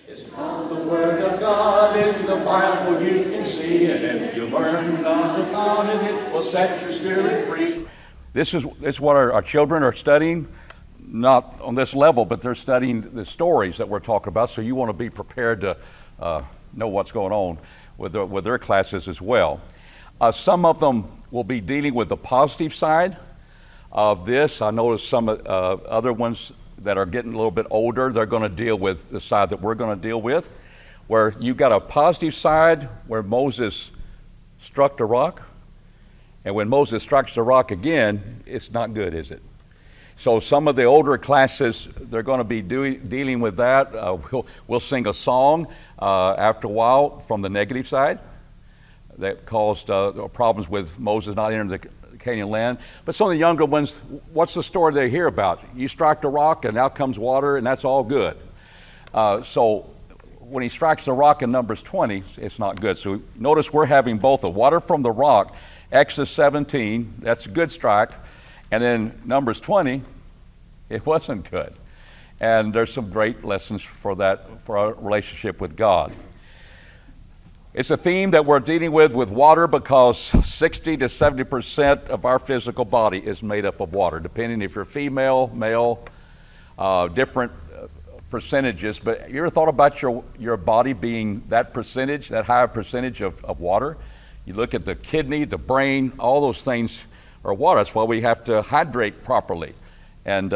It's called the Word of God. In the Bible you can see it. If you learn not about it, it will set your spirit free. This is what our children are studying, not on this level, but they're studying the stories that we're talking about, so you want to be prepared to know what's going on with their classes as well. Some of them will be dealing with the positive side of this. I noticed some other ones that are getting a little bit older, they're going to deal with the side that we're going to deal with, where you've got a positive side where Moses struck the rock, and when Moses strikes the rock again, it's not good, is it? So some of the older classes, they're going to be dealing with that. We'll sing a song after a while from the negative side that caused problems with Moses not entering the Canaan land. But some of the younger ones, what's the story they hear about? You strike the rock and out comes water and that's all good. So when he strikes the rock in Numbers 20, it's not good. So notice we're having both the water from the rock, Exodus 17, that's a good strike, and then Numbers 20, it wasn't good. And there's some great lessons for that, for our relationship with God. It's a theme that we're dealing with water because 60 to 70% of our physical body is made up of water, depending if you're female, male, different percentages. But you ever thought about your body being that percentage, that high percentage of water? You look at the kidney, the brain, all those things are water. That's why we have to hydrate properly. And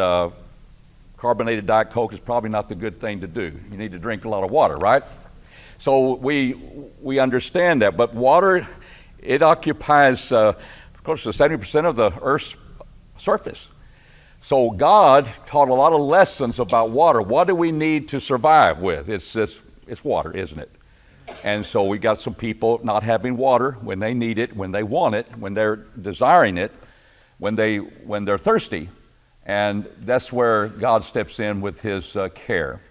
carbonated Diet Coke is probably not the good thing to do. You need to drink a lot of water, right? So we understand that. But water, it occupies, of course, 70% of the Earth's surface. So God taught a lot of lessons about water. What do we need to survive with? It's water, isn't it? And so we got some people not having water when they need it, when they want it, when they're desiring it, when they're thirsty. And that's where God steps in with his care.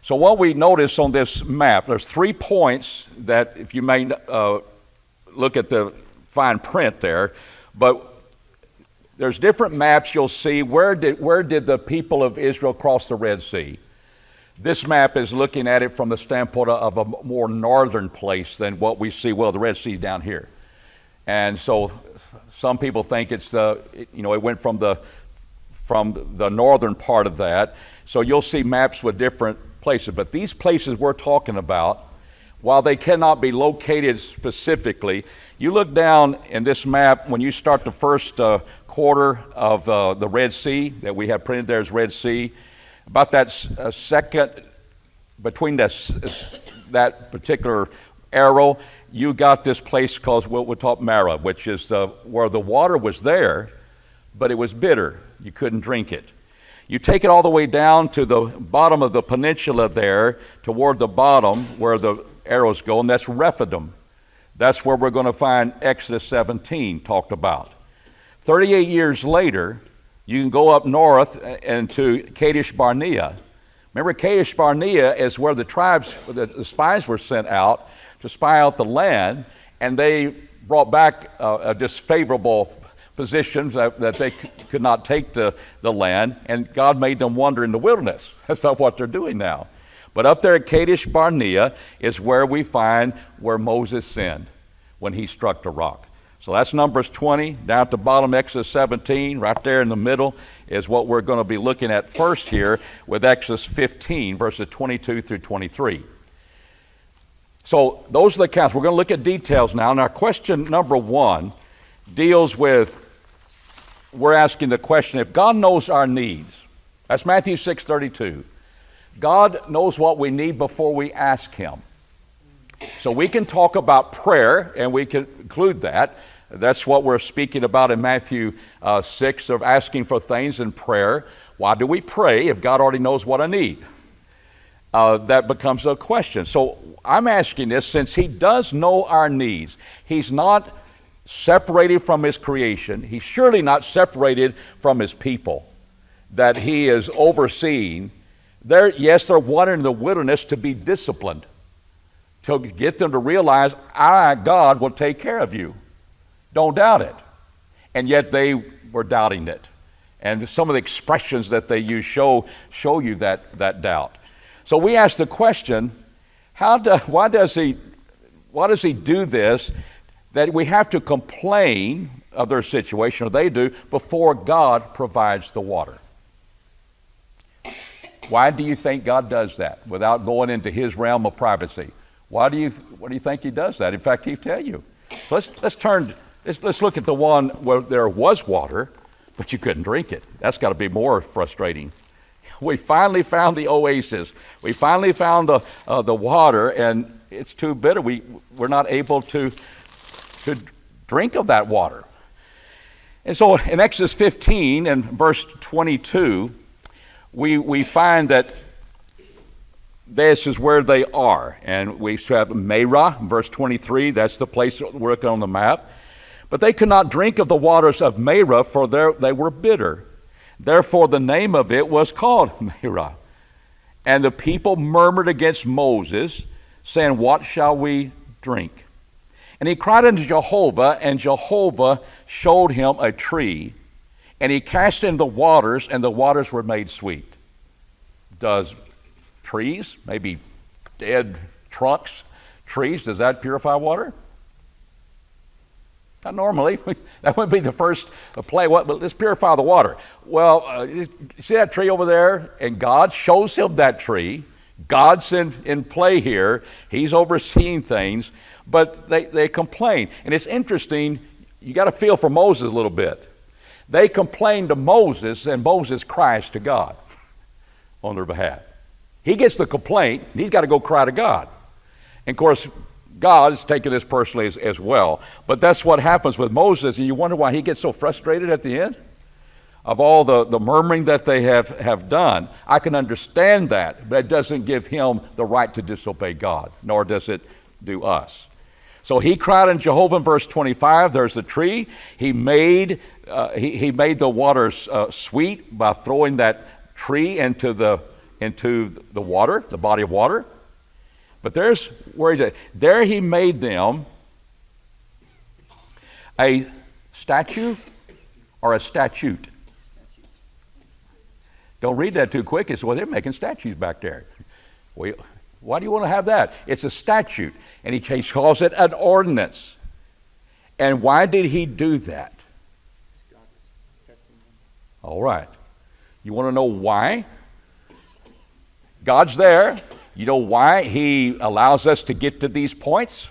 So what we notice on this map, there's 3 points that, if you may look at the fine print there, but there's different maps you'll see. Where did the people of Israel cross the Red Sea? This map is looking at it from the standpoint of a more northern place than what we see. Well, the Red Sea's down here. And so some people think it went from the northern part of that. So you'll see maps with different places. But these places we're talking about, while they cannot be located specifically, you look down in this map, when you start the first quarter of the Red Sea that we have printed there as Red Sea, about that second, between that particular arrow, you got this place called what we call Mara, which is where the water was there, but it was bitter. You couldn't drink it. You take it all the way down to the bottom of the peninsula there, toward the bottom where the arrows go, and that's Rephidim. That's where we're going to find Exodus 17 talked about. 38 years later, you can go up north and to Kadesh Barnea. Remember, Kadesh Barnea is where the tribes, the spies were sent out to spy out the land, and they brought back disfavorable positions that they could not take the land, and God made them wander in the wilderness. That's not what they're doing now. But up there at Kadesh Barnea is where we find where Moses sinned when he struck the rock. So that's Numbers 20, down at the bottom, Exodus 17, right there in the middle is what we're going to be looking at first here with Exodus 15, verses 22 through 23. So those are the accounts. We're going to look at details now. Now, question number 1 deals with, we're asking the question, if God knows our needs, that's Matthew 6:32. God knows what we need before we ask him. So we can talk about prayer, and we can include that. That's what we're speaking about in Matthew 6, of asking for things in prayer. Why do we pray if God already knows what I need? That becomes a question. So I'm asking this, since he does know our needs. He's not separated from his creation. He's surely not separated from his people that he is overseeing. They're wanted in the wilderness to be disciplined, to get them to realize, God, will take care of you. Don't doubt it. And yet they were doubting it. And some of the expressions that they use show you that doubt. So we ask the question, why does he do this, that we have to complain of their situation, or they do, before God provides the water? Why do you think God does that without going into his realm of privacy? What do you think he does that? In fact, he'll tell you. So let's look at the one where there was water, but you couldn't drink it. That's got to be more frustrating. We finally found the oasis. We finally found the water, and it's too bitter. We're not able to drink of that water. And so in Exodus 15 and verse 22, we find that this is where they are. And we have Merah, verse 23, that's the place we're looking on the map. But they could not drink of the waters of Merah, for they were bitter. Therefore the name of it was called Merah. And the people murmured against Moses, saying, what shall we drink? And he cried unto Jehovah, and Jehovah showed him a tree, and he cast it in the waters, and the waters were made sweet. Does trees, maybe dead trunks, trees, does that purify water? Not normally. That would be the first play. But let's purify the water. Well, you see that tree over there? And God shows him that tree. God's in play here. He's overseeing things. But they complain. And it's interesting. You got to feel for Moses a little bit. They complain to Moses, and Moses cries to God on their behalf. He gets the complaint, and he's got to go cry to God. And of course, God is taking this personally as well. But that's what happens with Moses, and you wonder why he gets so frustrated at the end of all the murmuring that they have done. I can understand that, but it doesn't give him the right to disobey God, nor does it do us. So he cried unto Jehovah in verse 25. There's the tree. He made the waters sweet by throwing that tree into the water, the body of water. But there's where he's at. There he made them a statue or a statute. Don't read that too quick. It's, well, they're making statues back there. Well, why do you want to have that? It's a statute. And he calls it an ordinance. And why did he do that? All right. You want to know why? God's there. You know why he allows us to get to these points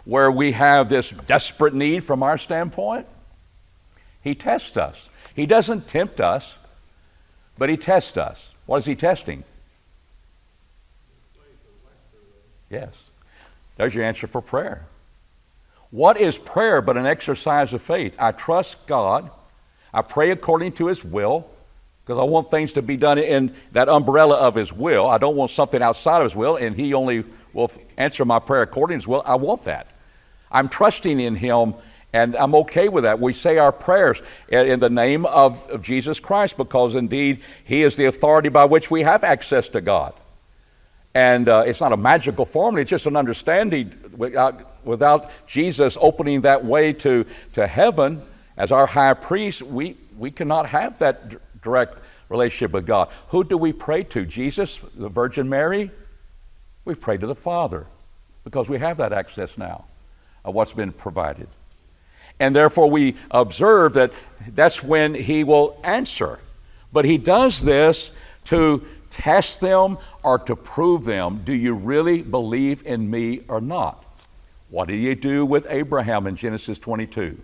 where we have this desperate need from our standpoint? He tests us. He doesn't tempt us, but he tests us. What is he testing? Yes. There's your answer for prayer. What is prayer but an exercise of faith? I trust God. I pray according to his will, because I want things to be done in that umbrella of his will. I don't want something outside of his will, and he only will answer my prayer according to his will. I want that. I'm trusting in him, and I'm okay with that. We say our prayers in the name of Jesus Christ, because indeed he is the authority by which we have access to God. And it's not a magical formula, it's just an understanding. Without Jesus opening that way to heaven as our high priest, we cannot have that direct relationship with God. Who do we pray to? Jesus, the Virgin Mary? We pray to the Father, because we have that access now of what's been provided. And therefore we observe that that's when he will answer. But he does this to test them or to prove them. Do you really believe in me or not? What did he do with Abraham in Genesis 22?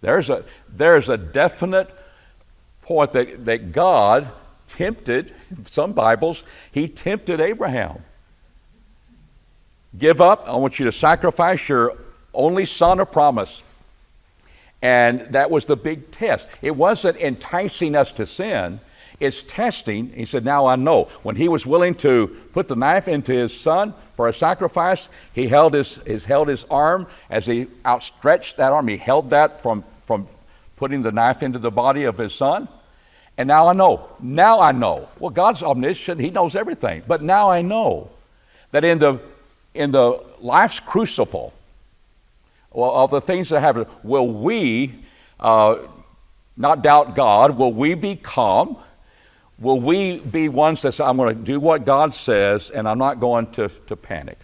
There's a definite point that God tempted, some Bibles, he tempted Abraham. Give up, I want you to sacrifice your only son of promise. And that was the big test. It wasn't enticing us to sin, it's testing. He said, now I know. When he was willing to put the knife into his son for a sacrifice, he held his arm as he outstretched that arm. He held that from putting the knife into the body of his son. And now I know. Now I know. Well, God's omniscient. He knows everything. But now I know that in the life's crucible of the things that happen, will we not doubt God? Will we be calm? Will we be ones that say, I'm going to do what God says and I'm not going to panic?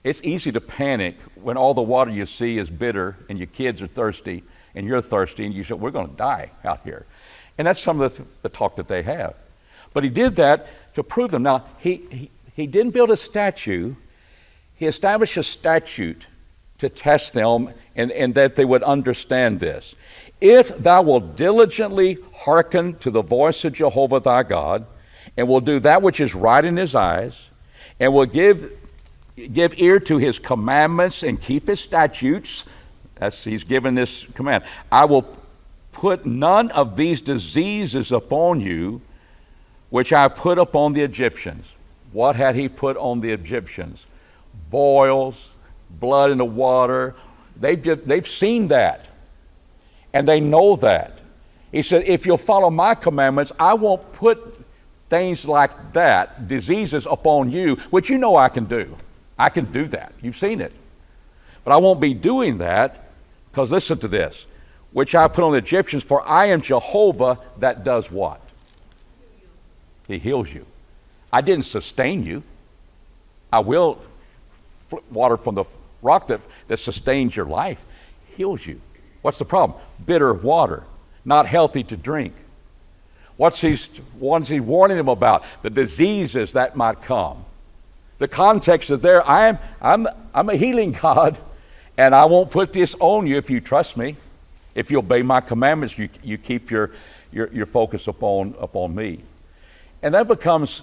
It's easy to panic when all the water you see is bitter and your kids are thirsty and you're thirsty and you say, we're going to die out here. And that's some of the talk that they have. But he did that to prove them. Now, he didn't build a statue. He established a statute to test them and that they would understand this. If thou wilt diligently hearken to the voice of Jehovah thy God, and will do that which is right in his eyes, and will give ear to his commandments and keep his statutes, as he's given this command, I will put none of these diseases upon you, which I put upon the Egyptians. What had he put on the Egyptians? Boils, blood in the water. They've seen that. And they know that. He said, if you'll follow my commandments, I won't put things like that, diseases upon you, which you know I can do. I can do that. You've seen it. But I won't be doing that, because listen to this, which I put on the Egyptians, for I am Jehovah that does what? He heals you. I didn't sustain you. I will water from the rock that sustains your life, heals you. What's the problem? Bitter water, not healthy to drink. What's he warning them about? The diseases that might come. The context is there. I'm a healing God, and I won't put this on you if you trust me. If you obey my commandments, you keep your focus upon me. And that becomes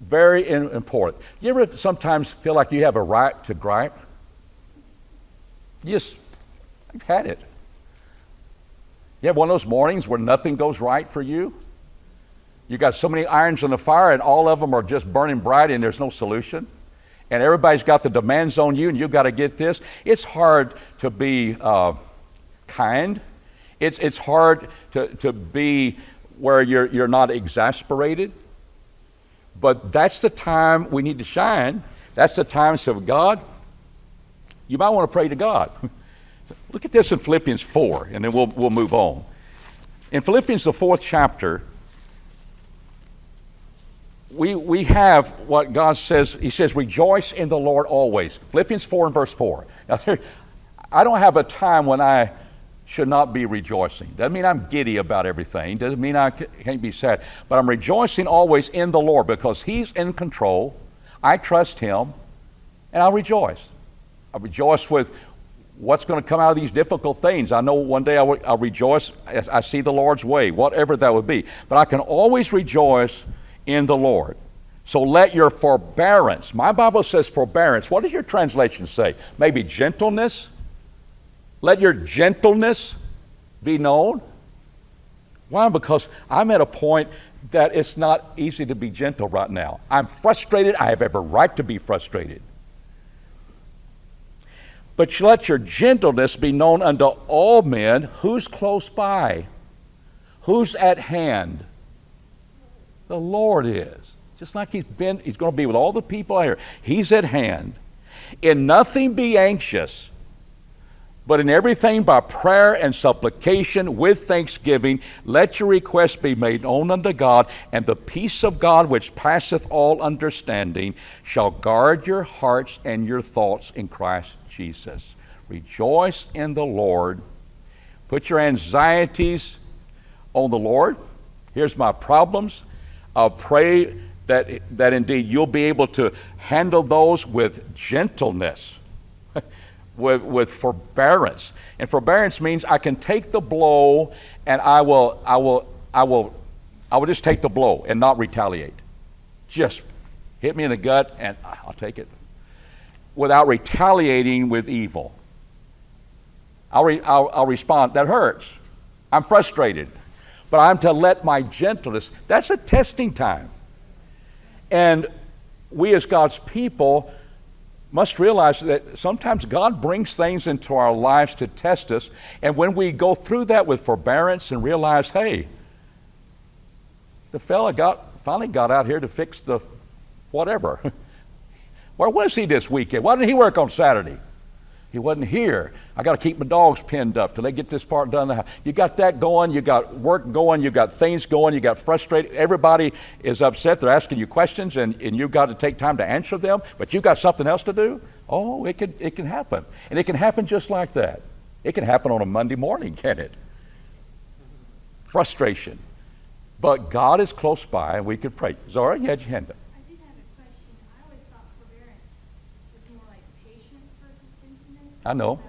very important. You ever sometimes feel like you have a right to gripe? I've had it. You have one of those mornings where nothing goes right for you? You got so many irons in the fire and all of them are just burning bright and there's no solution. And everybody's got the demands on you and you've got to get this. It's hard to be kind. It's hard to be where you're not exasperated. But that's the time we need to shine. That's the time to say, God, you might want to pray to God. Look at this in Philippians 4, and then we'll move on. In Philippians, the 4th chapter, we have what God says. He says, rejoice in the Lord always. Philippians 4 and verse 4. Now, I don't have a time when I should not be rejoicing. Doesn't mean I'm giddy about everything. Doesn't mean I can't be sad. But I'm rejoicing always in the Lord because he's in control. I trust him, and I'll rejoice. I rejoice with what's going to come out of these difficult things. I know one day I'll rejoice as I see the Lord's way, whatever that would be. But I can always rejoice in the Lord. So let your forbearance, my Bible says forbearance. What does your translation say? Maybe gentleness? Let your gentleness be known. Why? Because I'm at a point that it's not easy to be gentle right now. I'm frustrated. I have every right to be frustrated. But let your gentleness be known unto all men. Who's close by? Who's at hand? The Lord is. Just like he's going to be with all the people here. He's at hand. In nothing be anxious, but in everything by prayer and supplication with thanksgiving, let your requests be made known unto God, and the peace of God which passeth all understanding shall guard your hearts and your thoughts in Christ Jesus. Rejoice in the Lord. Put your anxieties on the Lord. Here's my problems. I'll pray that indeed you'll be able to handle those with gentleness. With forbearance. And forbearance means I can take the blow and I will just take the blow and not retaliate. Just hit me in the gut and I'll take it. Without retaliating with evil. I'll respond. That hurts. I'm frustrated. But I'm to let my gentleness, that's a testing time. And we as God's people must realize that sometimes God brings things into our lives to test us, and when we go through that with forbearance and realize, hey, the fella finally got out here to fix the whatever. Where was he this weekend? Why didn't he work on Saturday? He wasn't here. I got to keep my dogs pinned up till they get this part done. You got that going, you got work going, you got things going, you got frustrated. Everybody is upset. They're asking you questions, and you've got to take time to answer them, but you got something else to do? Oh, it can happen. And it can happen just like that. It can happen on a Monday morning, can't it? Frustration. But God is close by, and we could pray. Zora, you had your hand up. I did have a question. I always thought forbearance was more like patience versus gentleness. I know.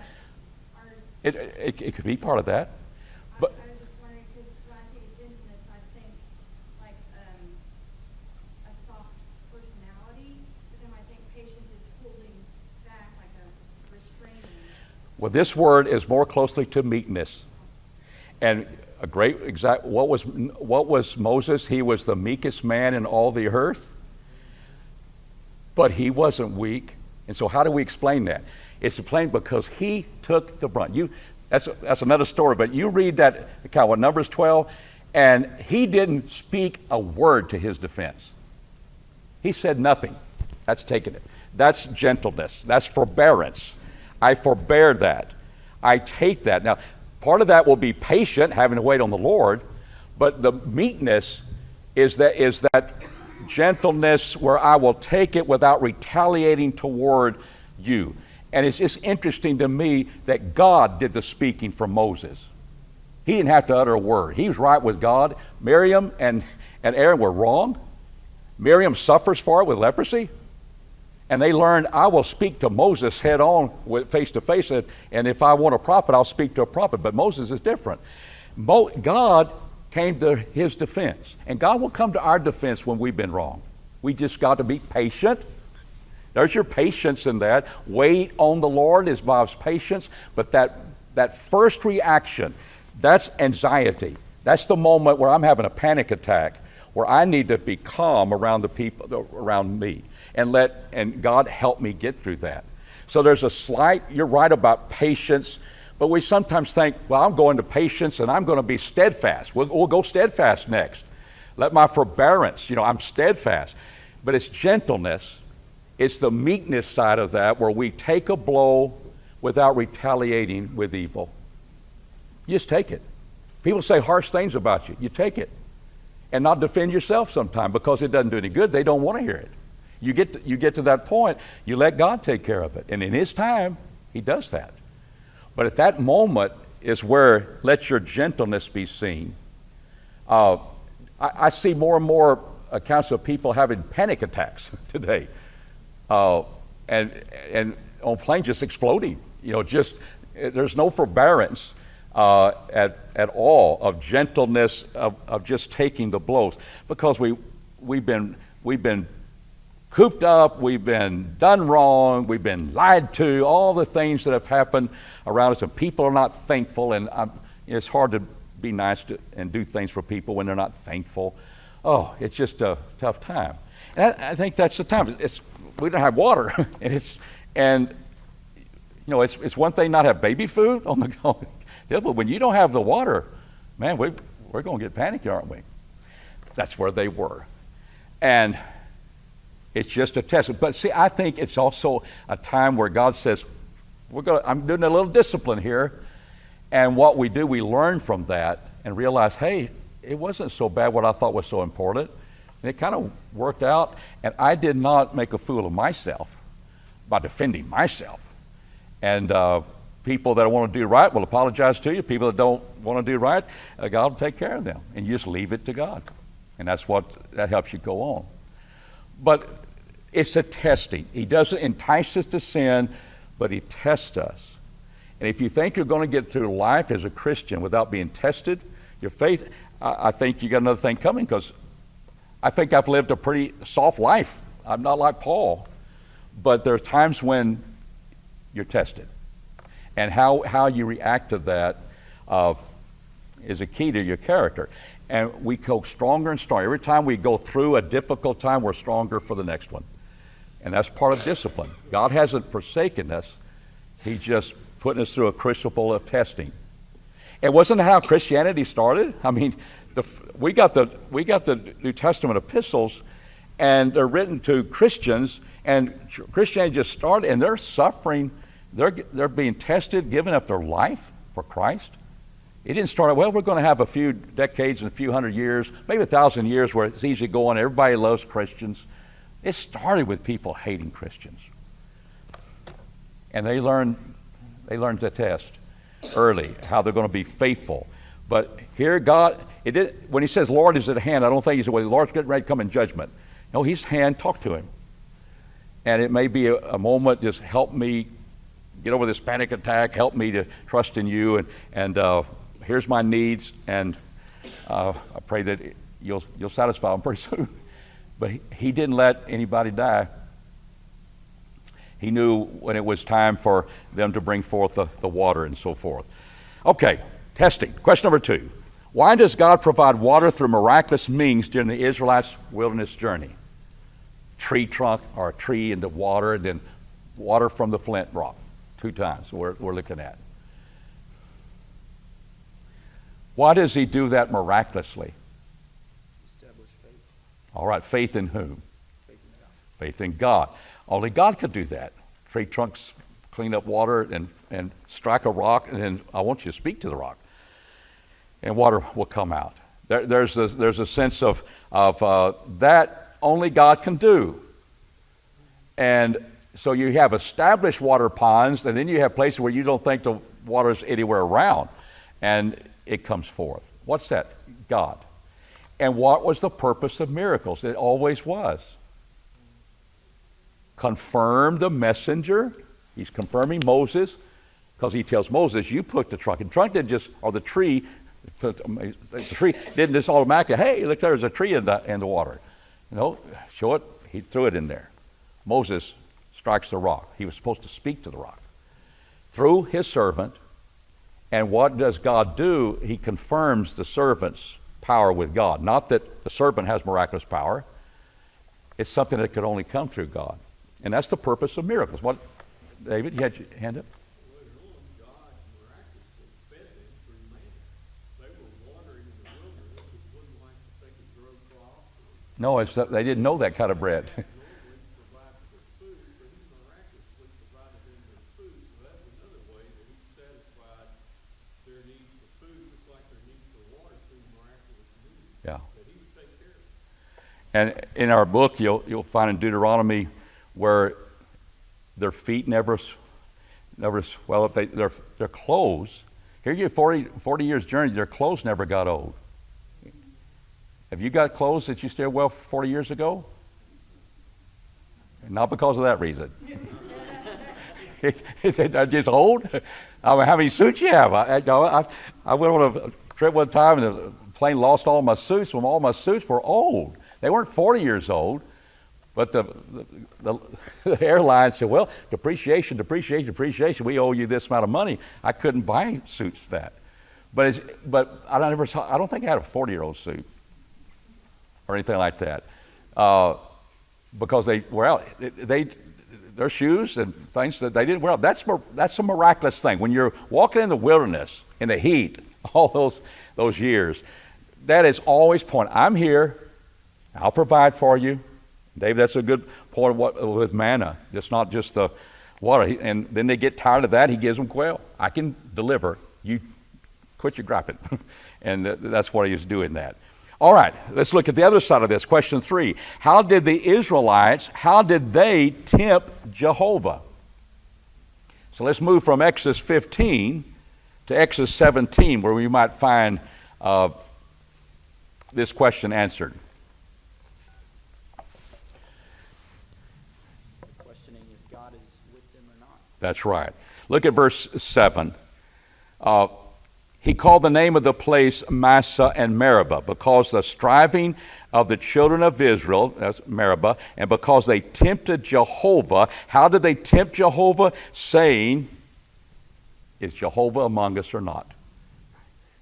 It could be part of that. But I was just wondering, because when I think of gentleness, I think like a soft personality, but then I think patience is holding back, like a restraining. well, this word is more closely to meekness. And a great exact what was Moses? He was the meekest man in all the earth. But he wasn't weak. And so how do we explain that? It's explained because he took the brunt. That's another story, but you read that account, what, Numbers 12, and he didn't speak a word to his defense. He said nothing. That's taking it. That's gentleness. That's forbearance. I forbear that. I take that. Now, part of that will be patient, having to wait on the Lord, but the meekness is that gentleness where I will take it without retaliating toward you. And it's just interesting to me that God did the speaking for Moses. He didn't have to utter a word. He was right with God. Miriam and Aaron were wrong. Miriam suffers for it with leprosy. And they learned, I will speak to Moses head on, face to face, and if I want a prophet, I'll speak to a prophet. But Moses is different. God came to his defense. And God will come to our defense when we've been wrong. We just got to be patient. There's your patience in that. Wait on the Lord is Bob's patience. But that first reaction, that's anxiety. That's the moment where I'm having a panic attack, where I need to be calm around the people around me. And God help me get through that. So there's a slight, you're right about patience, but we sometimes think, well, I'm going to patience and I'm going to be steadfast. We'll go steadfast next. Let my forbearance, I'm steadfast. But it's gentleness. It's the meekness side of that where we take a blow without retaliating with evil. You just take it. People say harsh things about you. You take it. And not defend yourself sometime because it doesn't do any good. They don't want to hear it. You get to that point, you let God take care of it. And in his time, he does that. But at that moment is where let your gentleness be seen. I see more and more accounts of people having panic attacks today. And on planes just exploding. There's no forbearance at all of gentleness, of just taking the blows. Because we've been cooped up, we've been done wrong, we've been lied to, all the things that have happened around us, and people are not thankful, and it's hard to be nice and do things for people when they're not thankful. Oh, it's just a tough time. And I think that's the time. We don't have water, it's one thing not have baby food on the go, but when you don't have the water, man, we're going to get panicky, aren't we? That's where they were. And it's just a test. But see, I think it's also a time where God says, I'm doing a little discipline here. And what we do, we learn from that and realize, hey, it wasn't so bad what I thought was so important. And it kind of worked out. And I did not make a fool of myself by defending myself. And people that want to do right will apologize to you. People that don't want to do right, God will take care of them. And you just leave it to God. And that helps you go on. But it's a testing. He doesn't entice us to sin, but he tests us. And if you think you're going to get through life as a Christian without being tested, your faith, I think you got another thing coming, because I think I've lived a pretty soft life. I'm not like Paul. But there are times when you're tested. And how you react to that is a key to your character. And we go stronger and stronger. Every time we go through a difficult time, we're stronger for the next one. And that's part of discipline. God hasn't forsaken us. He's just putting us through a crucible of testing. It wasn't how Christianity started. I mean, we got the New Testament epistles, and they're written to Christians, and Christianity just started, and they're suffering They're being tested, giving up their life for Christ. It didn't start out, well, we're going to have a few decades and a few hundred years, maybe 1,000 years where it's easy going, everybody loves Christians. It started with people hating Christians. And they learned the test early, how they're going to be faithful. But here God, when he says Lord is at hand, I don't think he said, well, the Lord's getting ready to come in judgment. No, he's hand, talk to him. And it may be a moment, just help me get over this panic attack, help me to trust in you, and here's my needs, and I pray that you'll satisfy them pretty soon. But he didn't let anybody die. He knew when it was time for them to bring forth the water and so forth. Okay, testing. Question number 2. Why does God provide water through miraculous means during the Israelites' wilderness journey? Tree trunk or a tree into water, and then water from the flint rock. 2 times we're looking at. Why does he do that miraculously? Establish faith. All right, faith in whom? Faith in God. Faith in God. Only God could do that. Tree trunks clean up water and strike a rock, and then I want you to speak to the rock, and water will come out. There's a sense of that only God can do. And so you have established water ponds, and then you have places where you don't think the water is anywhere around, and it comes forth. What's that? God. And what was the purpose of miracles? It always was. Confirm the messenger. He's confirming Moses, because he tells Moses, you put the trunk. And the trunk didn't just, or the tree didn't just automatically, hey, look, there's a tree in the water. Show it. He threw it in there. Moses strikes the rock. He was supposed to speak to the rock through his servant. And what does God do? He confirms the servant's power with God. Not that the servant has miraculous power. It's something that could only come through God. And that's the purpose of miracles. What, David, you had your hand up? God miraculously fed them through manna. They were wandering in the wilderness. It wasn't like they could grow crops. No, they didn't know that kind of bread. Normally provided their food, so he miraculously provided them their food. So that's another way that he satisfied their need for food, just like their need for water through miraculous means. Yeah. That he would take care of. And in our book, you'll find in Deuteronomy where their feet never swell up. Their clothes, here you have 40 years journey, their clothes never got old. Have you got clothes that you still wear 40 years ago? Not because of that reason. It's just old. I mean, how many suits you have? I went on a trip one time and the plane lost all my suits. When all my suits were old. They weren't 40 years old. But the airline said, well, depreciation, we owe you this amount of money. I couldn't buy suits that. But I don't think I had a 40-year-old suit or anything like that. Because they were out. Their shoes and things that they didn't wear out. That's a miraculous thing. When you're walking in the wilderness, in the heat, all those years, that is always point. I'm here. I'll provide for you. Dave, that's a good point with manna. It's not just the water. And then they get tired of that. He gives them quail. I can deliver. You quit your griping. And that's what he was doing that. All right, let's look at the other side of this. Question 3. How did the Israelites, tempt Jehovah? So let's move from Exodus 15 to Exodus 17, where we might find this question answered. That's right. Look at verse 7. He called the name of the place Massah and Meribah, because the striving of the children of Israel, that's Meribah, and because they tempted Jehovah. How did they tempt Jehovah? Saying, is Jehovah among us or not?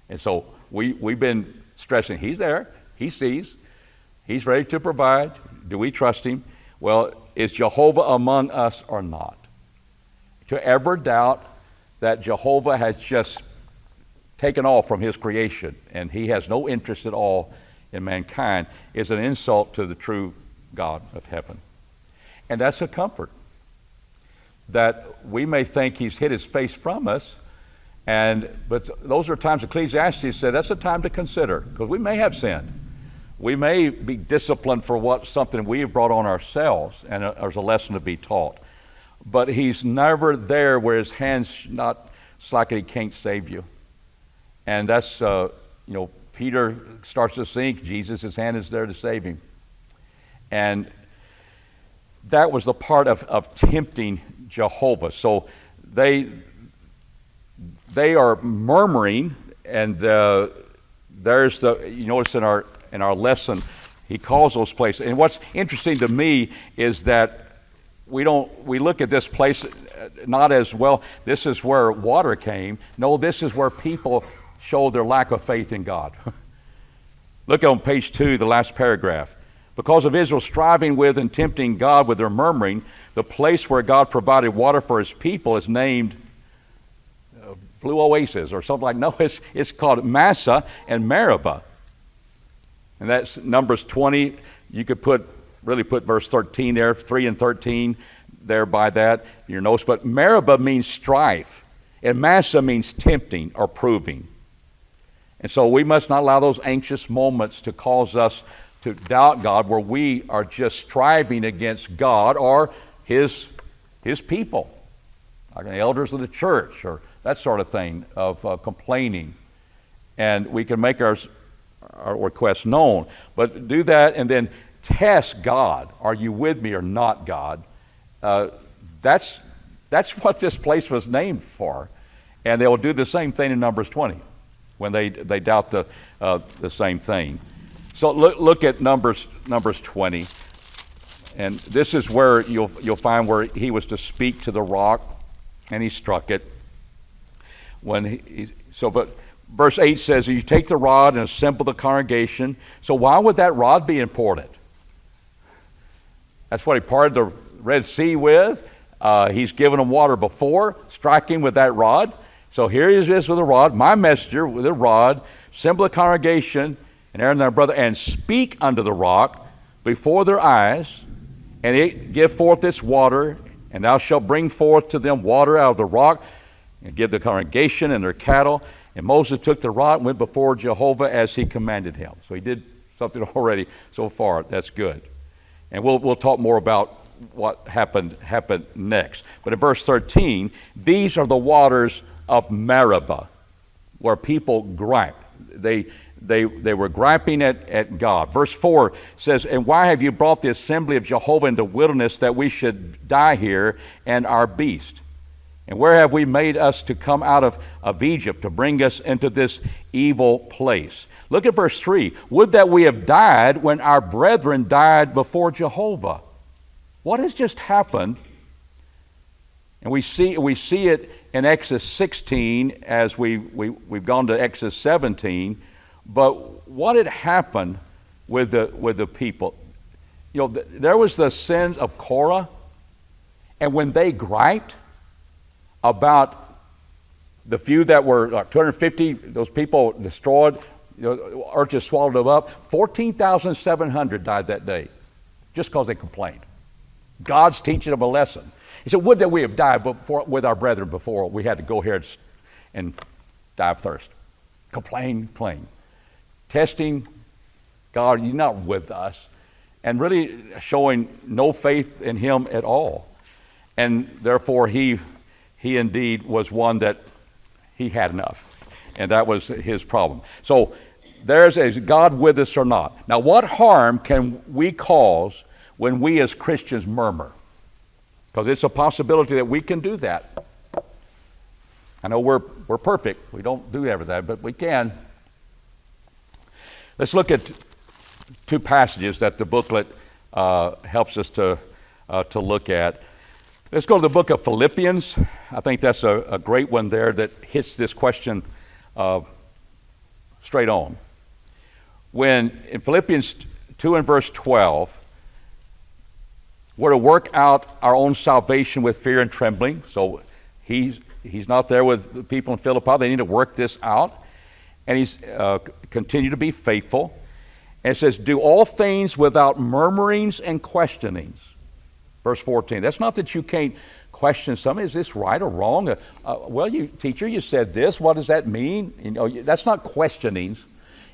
And so we've been stressing, he's there, he sees, he's ready to provide. Do we trust him? Well, is Jehovah among us or not? To ever doubt that Jehovah has just taken off from his creation and he has no interest at all in mankind is an insult to the true God of heaven. And that's a comfort. that we may think he's hid his face from us, but those are times Ecclesiastes said that's a time to consider, because we may have sinned. We may be disciplined for something we have brought on ourselves, and there's a lesson to be taught. But he's never there where his hand's not slacking, he can't save you. And that's, Peter starts to sink, Jesus' hand is there to save him. And that was the part of tempting Jehovah. So they are murmuring, and there's you notice in our lesson, he calls those places. And what's interesting to me is that we look at this place not as, well, this is where water came. No, this is where people show their lack of faith in God. Look on page 2, the last paragraph. Because of Israel striving with and tempting God with their murmuring, the place where God provided water for his people is named Blue Oasis or something like. No, it's called Massa and Meribah. And that's Numbers 20. You could put verse 13 there, 3 and 13 there by that, your notes. But Meribah means strife, and Massa means tempting or proving. And so we must not allow those anxious moments to cause us to doubt God, where we are just striving against God or his people, like the elders of the church or that sort of thing, of complaining. And we can make our requests known, but do that and then test God. Are you with me or not, God? That's what this place was named for. And they will do the same thing in Numbers 20 when they doubt the same thing. So look at Numbers 20, and this is where you'll find where he was to speak to the rock, and he struck it. But verse 8 says, "You take the rod and assemble the congregation." So why would that rod be important? That's what he parted the Red Sea with. He's given them water before, striking with that rod. So here he is with a rod, my messenger with a rod, assemble the congregation, and Aaron their brother, and speak unto the rock before their eyes, and it give forth its water, and thou shalt bring forth to them water out of the rock, and give the congregation and their cattle. And Moses took the rod and went before Jehovah as he commanded him. So he did something already so far. That's good. And we'll talk more about what happened next. But in verse 13, these are the waters of Meribah, where people gripe. They were griping at God. Verse 4 says, "And why have you brought the assembly of Jehovah into the wilderness, that we should die here and our beast? And where have we made us to come out of Egypt, to bring us into this evil place?" Look at verse 3. "Would that we have died when our brethren died before Jehovah." What has just happened? And we see it in Exodus 16 as we've gone to Exodus 17. But what had happened with the people? There was the sins of Korah, and when they griped about the few that were 250, those people destroyed, earth just swallowed them up. 14,700 died that day, just because they complained. God's teaching them a lesson. He said, "Would that we have died with our brethren before we had to go here and die of thirst." Complain. Testing God, you're not with us, and really showing no faith in him at all. And therefore he indeed was one that he had enough, and that was his problem. So is God with us or not? Now, what harm can we cause when we as Christians murmur? Because it's a possibility that we can do that. I know we're perfect. We don't do everything, but we can. Let's look at two passages that the booklet helps us to look at. Let's go to the book of Philippians. I think that's a great one there that hits this question straight on. When in Philippians 2 and verse 12, we're to work out our own salvation with fear and trembling. So he's not there with the people in Philippi. They need to work this out. And he's continue to be faithful. And it says, "Do all things without murmurings and questionings." Verse 14. That's not that you can't question something. Is this right or wrong? Well, teacher, you said this. What does that mean? That's not questionings.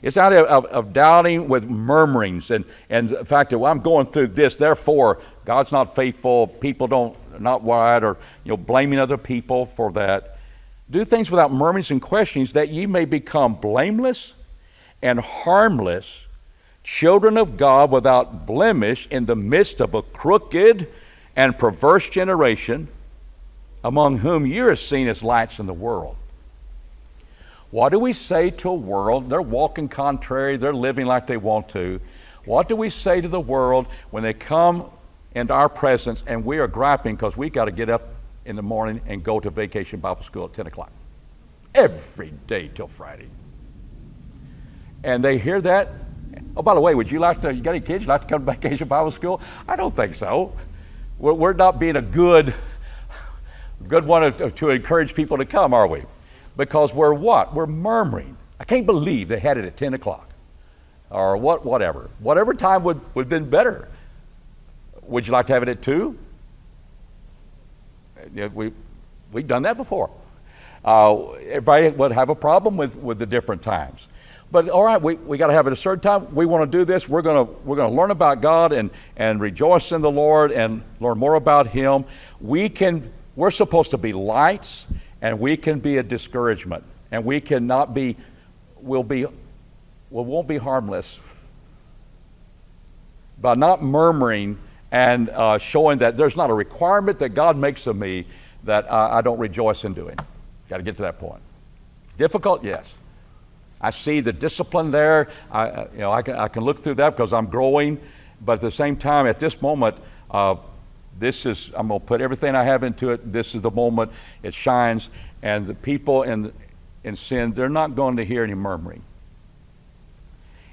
It's out of doubting with murmurings and the fact that, well, I'm going through this, therefore God's not faithful, people not right, or blaming other people for that. Do things without murmurings and questionings, that ye may become blameless and harmless, children of God without blemish in the midst of a crooked and perverse generation, among whom you are seen as lights in the world. What do we say to a world? They're walking contrary, they're living like they want to. What do we say to the world when they come into our presence and we are griping because we got to get up in the morning and go to vacation Bible school at 10 o'clock? Every day till Friday. And they hear that. Oh, by the way, you got any kids? You like to come to vacation Bible school? I don't think so. We're not being a good one to encourage people to come, are we? Because we're what? We're murmuring. I can't believe they had it at 10 o'clock. Or whatever. Whatever time would have been better. Would you like to have it at 2? We've done that before. Everybody would have a problem with the different times. But all right, we got to have it at a certain time. We want to do this. We're going to learn about God and rejoice in the Lord and learn more about Him. We're supposed to be lights, and we can be a discouragement, and we cannot be. We won't be harmless by not murmuring and showing that there's not a requirement that God makes of me that I don't rejoice in doing. Got to get to that point. Difficult, yes. I see the discipline there. I can look through that because I'm growing, but at the same time, at this moment, I'm going to put everything I have into it. This is the moment it shines, and the people in sin, they're not going to hear any murmuring.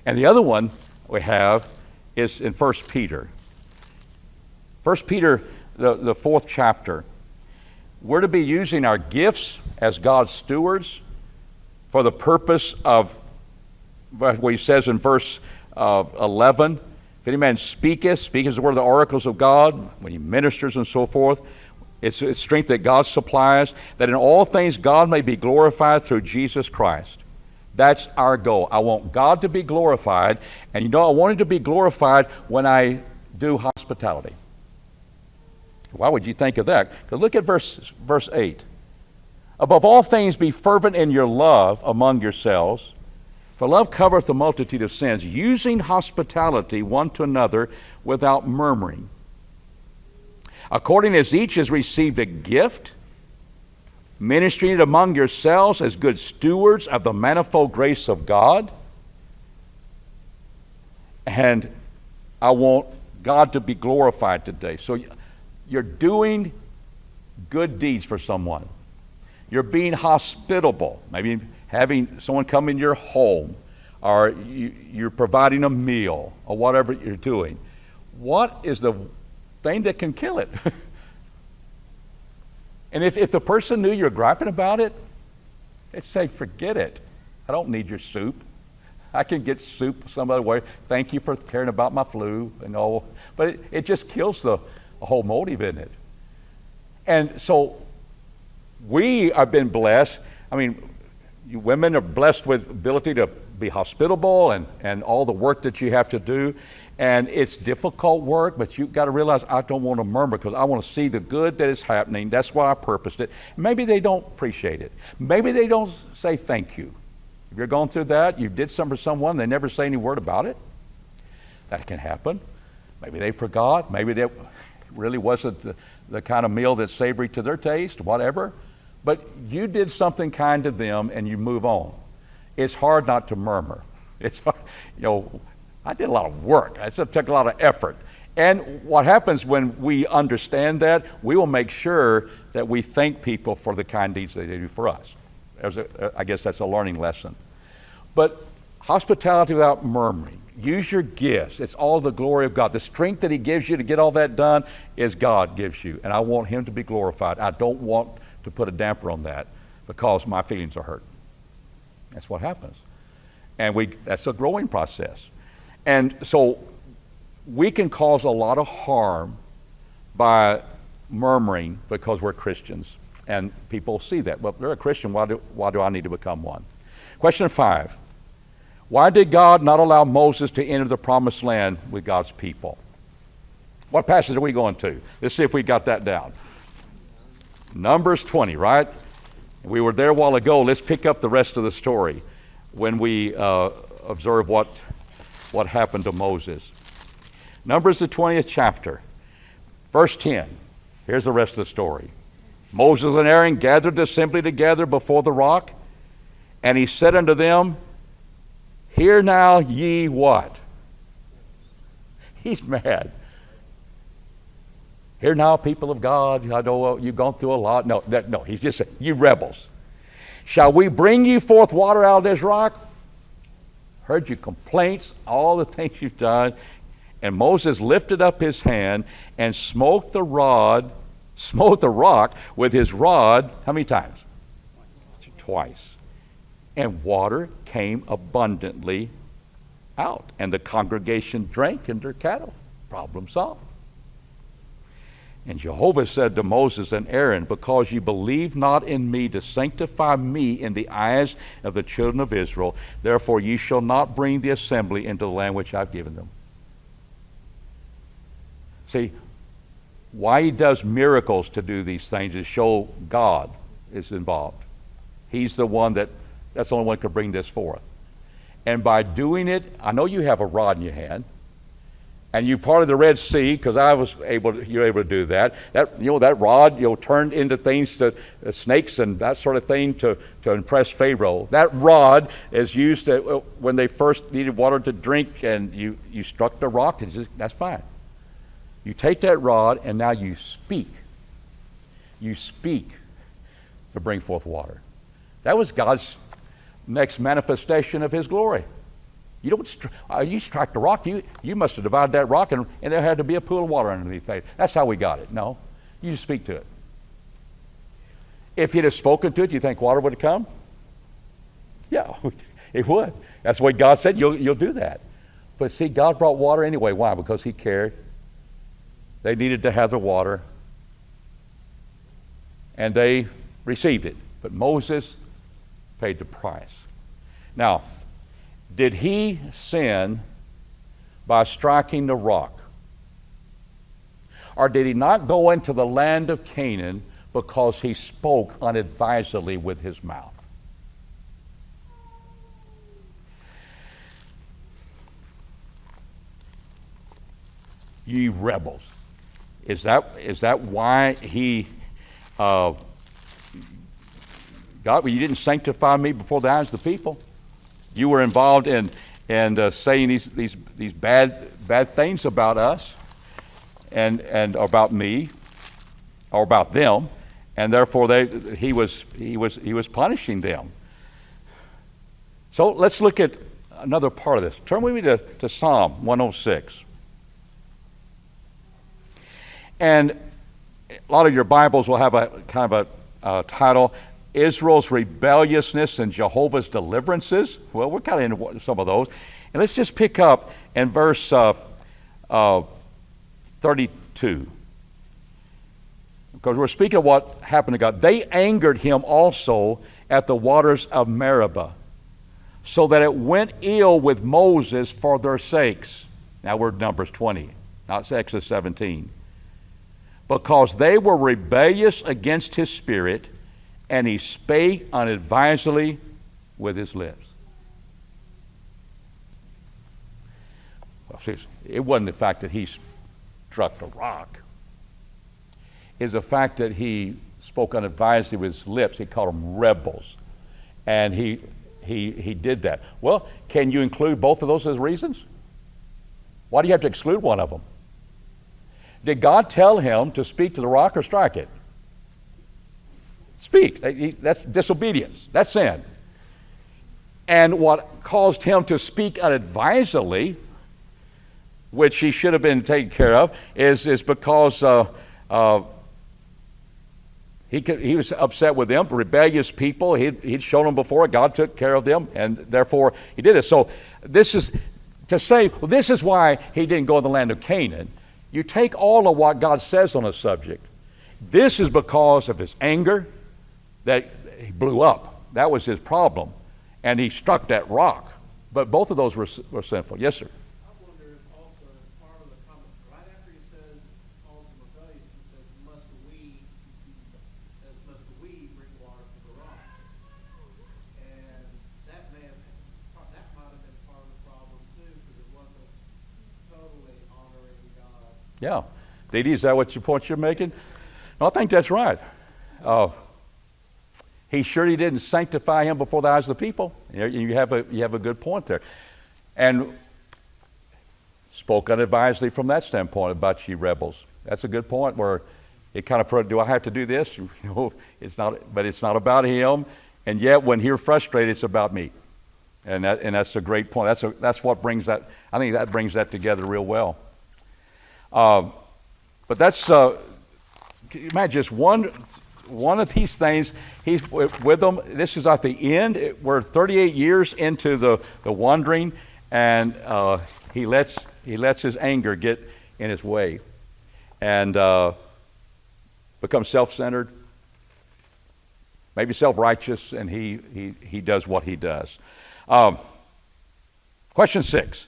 And the other one we have is in 1 Peter. 1 Peter, the 4th chapter. We're to be using our gifts as God's stewards for the purpose of what he says in verse 11. If any man speaketh the word of the oracles of God, when he ministers and so forth, it's strength that God supplies, that in all things God may be glorified through Jesus Christ. That's our goal. I want God to be glorified, and I want Him to be glorified when I do hospitality. Why would you think of that? Because look at verse 8. Above all things be fervent in your love among yourselves, for love covereth a multitude of sins, using hospitality one to another without murmuring. According as each has received a gift, ministering it among yourselves as good stewards of the manifold grace of God. And I want God to be glorified today. So you're doing good deeds for someone. You're being hospitable, maybe having someone come in your home, or you're providing a meal, or whatever you're doing. What is the thing that can kill it? And if the person knew you're griping about it, they'd say, forget it. I don't need your soup. I can get soup some other way. Thank you for caring about my flu and all. But it just kills the whole motive in it. And so we have been blessed. I mean, you women are blessed with ability to be hospitable and all the work that you have to do. And it's difficult work, but you've got to realize I don't want to murmur because I want to see the good that is happening. That's why I purposed it. Maybe they don't appreciate it. Maybe they don't say thank you. If you're going through that, you did something for someone, they never say any word about it. That can happen. Maybe they forgot. Maybe that really wasn't the kind of meal that's savory to their taste, whatever. But you did something kind to them and you move on. It's hard not to murmur. It's hard, I did a lot of work. It took a lot of effort. And what happens when we understand that, we will make sure that we thank people for the kind deeds that they do for us. I guess that's a learning lesson. But hospitality without murmuring. Use your gifts. It's all the glory of God. The strength that He gives you to get all that done is God gives you. And I want Him to be glorified. I don't want to put a damper on that because my feelings are hurt. That's what happens. And that's a growing process. And so we can cause a lot of harm by murmuring because we're Christians. And people see that. Well, they're a Christian. Why do I need to become one? Question 5. Why did God not allow Moses to enter the promised land with God's people? What passage are we going to? Let's see if we got that down. Numbers 20, right? We were there a while ago. Let's pick up the rest of the story when we observe what happened to Moses. Numbers, the 20th chapter, verse 10. Here's the rest of the story. Moses and Aaron gathered the assembly together before the rock, and he said unto them, Hear now ye what? He's mad. Hear now, people of God. I know you've gone through a lot. No, he's just saying, you rebels. Shall we bring you forth water out of this rock? Heard your complaints, all the things you've done. And Moses lifted up his hand and smote the rock with his rod. How many times? Twice. And water came abundantly out. And the congregation drank and their cattle. Problem solved. And Jehovah said to Moses and Aaron, Because ye believe not in me to sanctify me in the eyes of the children of Israel, therefore ye shall not bring the assembly into the land which I've given them. See, why he does miracles to do these things is show God is involved. He's the one that's the only one who can bring this forth. And by doing it, I know you have a rod in your hand, and you parted the Red Sea, because you were able to do that. That rod, turned into things to snakes and that sort of thing to impress Pharaoh. That rod is used when they first needed water to drink, and you struck the rock, and that's fine. You take that rod, and now you speak. You speak to bring forth water. That was God's next manifestation of his glory. You strike the rock, you must have divided that rock, and there had to be a pool of water underneath it. That's how we got it. No, you just speak to it. If you'd have spoken to it, you think water would have come? Yeah, it would. That's what God said, you'll do that. But see, God brought water anyway. Why? Because he cared. They needed to have the water, and they received it. But Moses paid the price. Now, did he sin by striking the rock? Or did he not go into the land of Canaan because he spoke unadvisedly with his mouth? Ye rebels. Is that why he God, you didn't sanctify me before the eyes of the people? You were involved in saying these bad things about us and about me or about them, and therefore he was punishing them. So let's look at another part of this. Turn with me to Psalm 106. And a lot of your Bibles will have a kind of a title, Israel's rebelliousness and Jehovah's deliverances. Well, we're kind of into some of those. And let's just pick up in verse 32. Because we're speaking of what happened to God. They angered him also at the waters of Meribah, so that it went ill with Moses for their sakes. Now we're in Numbers 20, not Exodus 17. Because they were rebellious against his spirit, and he spake unadvisedly with his lips. Well, it wasn't the fact that he struck the rock. It's the fact that he spoke unadvisedly with his lips. He called them rebels. And he did that. Well, can you include both of those as reasons? Why do you have to exclude one of them? Did God tell him to speak to the rock or strike it? Speak. That's disobedience. That's sin. And what caused him to speak unadvisedly, which he should have been taken care of, is because he was upset with them, rebellious people. He'd shown them before. God took care of them, and therefore he did it. So this is to say, well, this is why he didn't go in the land of Canaan. You take all of what God says on a subject. This is because of his anger that he blew up. That was his problem. And he struck that rock. But both of those were sinful. Yes, sir. I wonder if also part of the comment, right after he says, calls them rebellious, he says, must we bring water from the rock? And that might have been part of the problem too, because it wasn't totally honoring God. Yeah. Dee Dee, is that what your point you're making? No, I think that's right. He surely didn't sanctify him before the eyes of the people. You have a good point there. And spoke unadvisedly from that standpoint about ye rebels. That's a good point where it kind of, do I have to do this? It's not, but it's not about him. And yet when you're frustrated, it's about me. And that's a great point. That's what brings that, I think that brings that together real well. But that's, imagine just one of these things, he's with them. This is at the end. We're 38 years into the wandering, and he lets his anger get in his way and becomes self-centered, maybe self-righteous, and he does what he does. Question 6.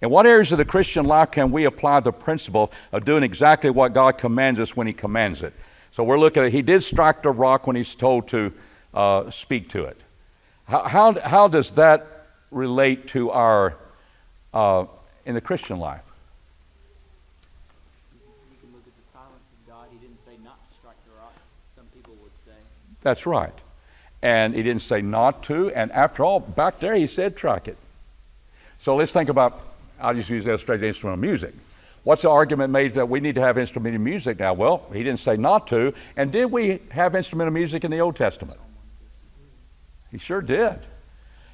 In what areas of the Christian life can we apply the principle of doing exactly what God commands us when he commands it? So we're looking at, he did strike the rock when he's told to speak to it. How does that relate to our, in the Christian life? You can look at the silence of God. He didn't say not to strike the rock, some people would say. That's right. And he didn't say not to, and after all, back there he said strike it. So let's think about, I'll just use the illustrated instrumental music. What's the argument made that we need to have instrumental music now? Well, he didn't say not to. And did we have instrumental music in the Old Testament? He sure did.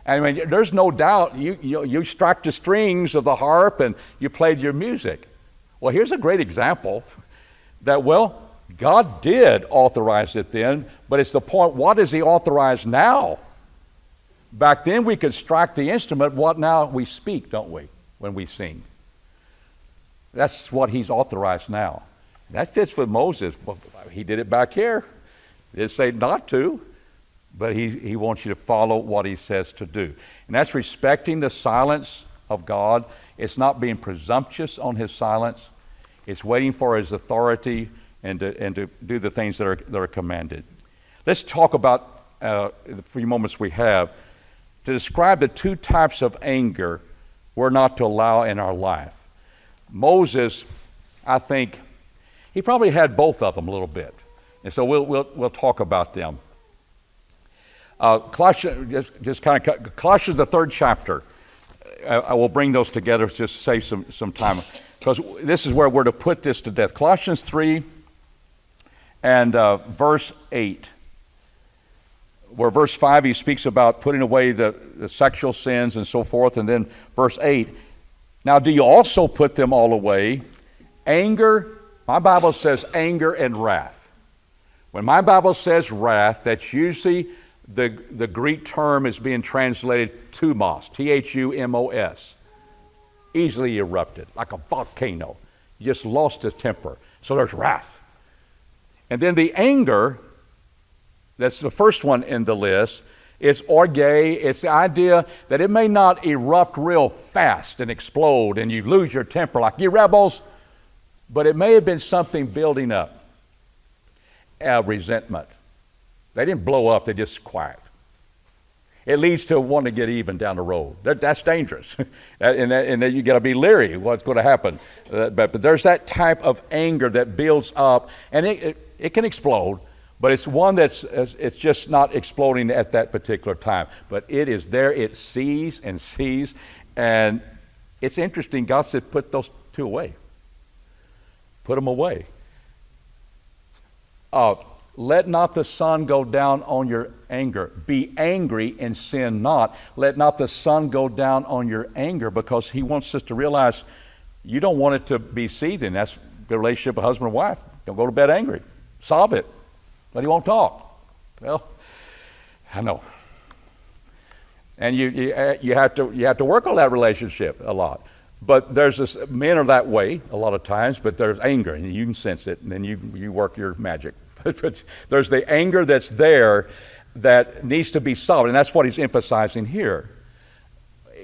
I mean, there's no doubt you struck the strings of the harp and you played your music. Well, here's a great example that, well, God did authorize it then, but it's the point, what does he authorize now? Back then we could strike the instrument. What now? We speak, don't we, when we sing? That's what he's authorized now. That fits with Moses. Well, he did it back here. He didn't say not to, but he wants you to follow what he says to do. And that's respecting the silence of God. It's not being presumptuous on his silence. It's waiting for his authority and to do the things that are commanded. Let's talk about, the few moments we have, to describe the two types of anger we're not to allow in our life. Moses, I think, he probably had both of them a little bit. And so we'll talk about them. Colossians, Colossians, the 3rd chapter. I will bring those together just to save some time, because this is where we're to put this to death. Colossians 3 and verse 8, where verse 5 he speaks about putting away the sexual sins and so forth, and then verse 8, now do you also put them all away? Anger, my Bible says anger and wrath. When my Bible says wrath, that's usually the Greek term is being translated thumos, T-H-U-M-O-S. Easily erupted, like a volcano. You just lost his temper. So there's wrath. And then the anger, that's the first one in the list, is orge. It's the idea that it may not erupt real fast and explode and you lose your temper like you rebels, but it may have been something building up. Resentment. They didn't blow up, they just quiet. It leads to wanting to get even down the road. That's dangerous. and then you got to be leery of what's going to happen. But there's that type of anger that builds up, and it can explode, but it's one that's it's just not exploding at that particular time. But it is there, it sees, and it's interesting. God said, put those two away. Put them away. Let not the sun go down on your anger. Be angry and sin not. Let not the sun go down on your anger, because he wants us to realize you don't want it to be seething. That's the relationship of husband and wife. Don't go to bed angry. Solve it. But he won't talk. Well, I know. And you have to work on that relationship a lot. But there's this, men are that way a lot of times, but there's anger, and you can sense it, and then you work your magic. But there's the anger that's there that needs to be solved, and that's what he's emphasizing here.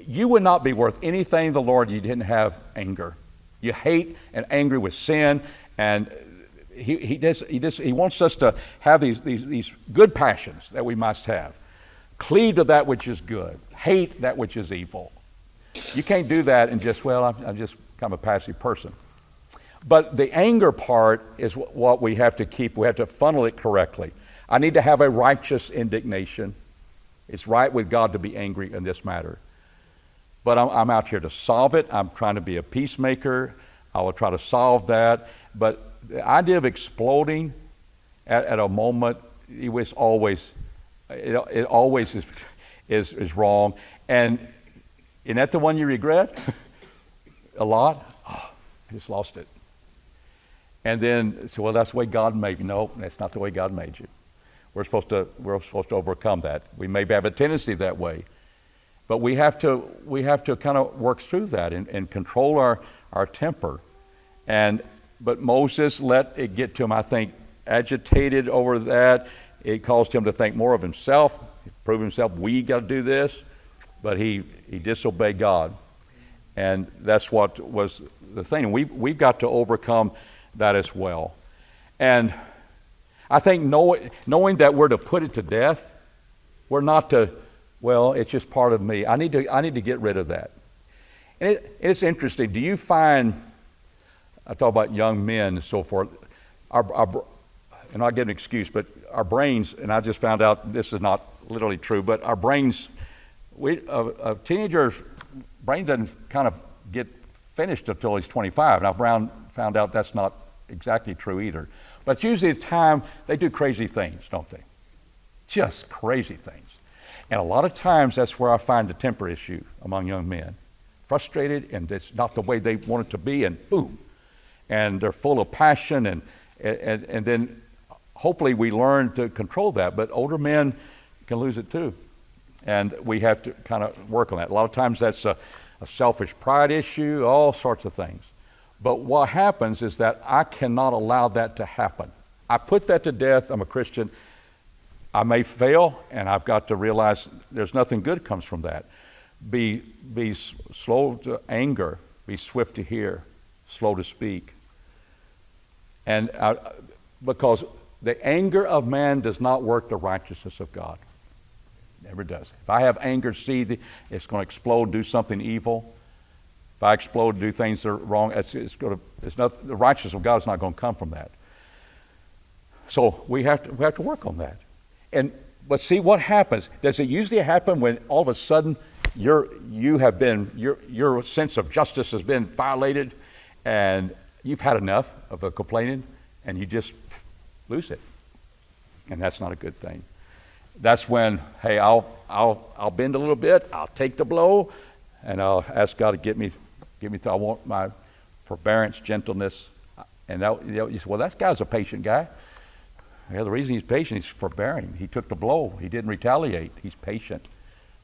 You would not be worth anything, the Lord, you didn't have anger. You hate and angry with sin, and he wants us to have these good passions that we must have. Cleave to that which is good. Hate that which is evil. You can't do that and just, well, I'm just kind of a passive person. But the anger part is what we have to keep. We have to funnel it correctly. I need to have a righteous indignation. It's right with God to be angry in this matter. But I'm out here to solve it. I'm trying to be a peacemaker. I will try to solve that. But the idea of exploding at a moment, it always is wrong. And isn't that the one you regret? A lot? Oh, I just lost it. And then, so, well, that's the way God made you. No, that's not the way God made you. We're supposed to overcome that. We maybe have a tendency that way. But we have to kind of work through that and control our temper. But Moses let it get to him, I think, agitated over that. It caused him to think more of himself, prove himself, we got to do this. But he disobeyed God. And that's what was the thing. We've got to overcome that as well. And I think knowing that we're to put it to death, we're not to, well, it's just part of me. I need to get rid of that. And it's interesting. Do you find, I talk about young men and so forth, and I'll give an excuse, but our brains, and I just found out this is not literally true, but our brains, a teenager's brain doesn't kind of get finished until he's 25. And I've found out that's not exactly true either. But it's usually a time they do crazy things, don't they? Just crazy things. And a lot of times that's where I find the temper issue among young men. Frustrated, and it's not the way they want it to be, and boom. And they're full of passion, and then hopefully we learn to control that. But older men can lose it too. And we have to kind of work on that. A lot of times that's a selfish pride issue, all sorts of things. But what happens is that I cannot allow that to happen. I put that to death. I'm a Christian. I may fail, and I've got to realize there's nothing good comes from that. Be slow to anger. Be swift to hear, slow to speak. And because the anger of man does not work the righteousness of God. Never does. If I have anger seething, it's going to explode, do something evil. If I explode, do things that are wrong, the righteousness of God is not going to come from that. So we have to work on that. But see what happens. Does it usually happen when all of a sudden your sense of justice has been violated, and you've had enough of complaining, and you just lose it? And that's not a good thing. That's when, hey, I'll bend a little bit, I'll take the blow, and I'll ask God to get me through. I want my forbearance, gentleness, and you say, well, that guy's a patient guy. Yeah, the reason he's patient, he's forbearing. He took the blow. He didn't retaliate. He's patient.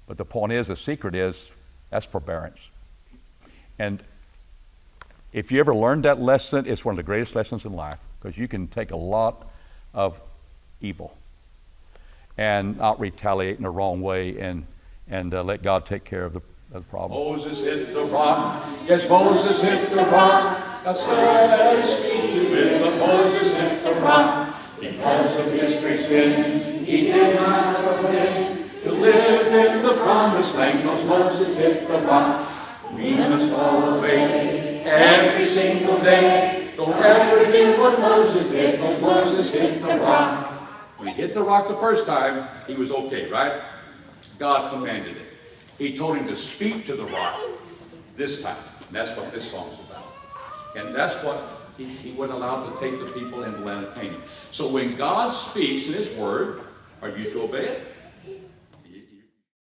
But the point is, the secret is, that's forbearance. And if you ever learned that lesson, it's one of the greatest lessons in life, because you can take a lot of evil and not retaliate in the wrong way, and let God take care of the problem. Moses hit the rock. Yes, Moses hit the rock. God said, speak to him, but Moses hit the rock. Because of his great sin, he did not have a way to live in the promised land. Because Moses hit the rock. We must all obey every single day. Don't ever do what Moses did, because Moses hit the rock. When he hit the rock the first time, he was okay, right? God commanded it. He told him to speak to the rock this time. And that's what this song's about. And that's what he wasn't allowed to take the people in the land of Canaan. So when God speaks in his word, are you to obey it?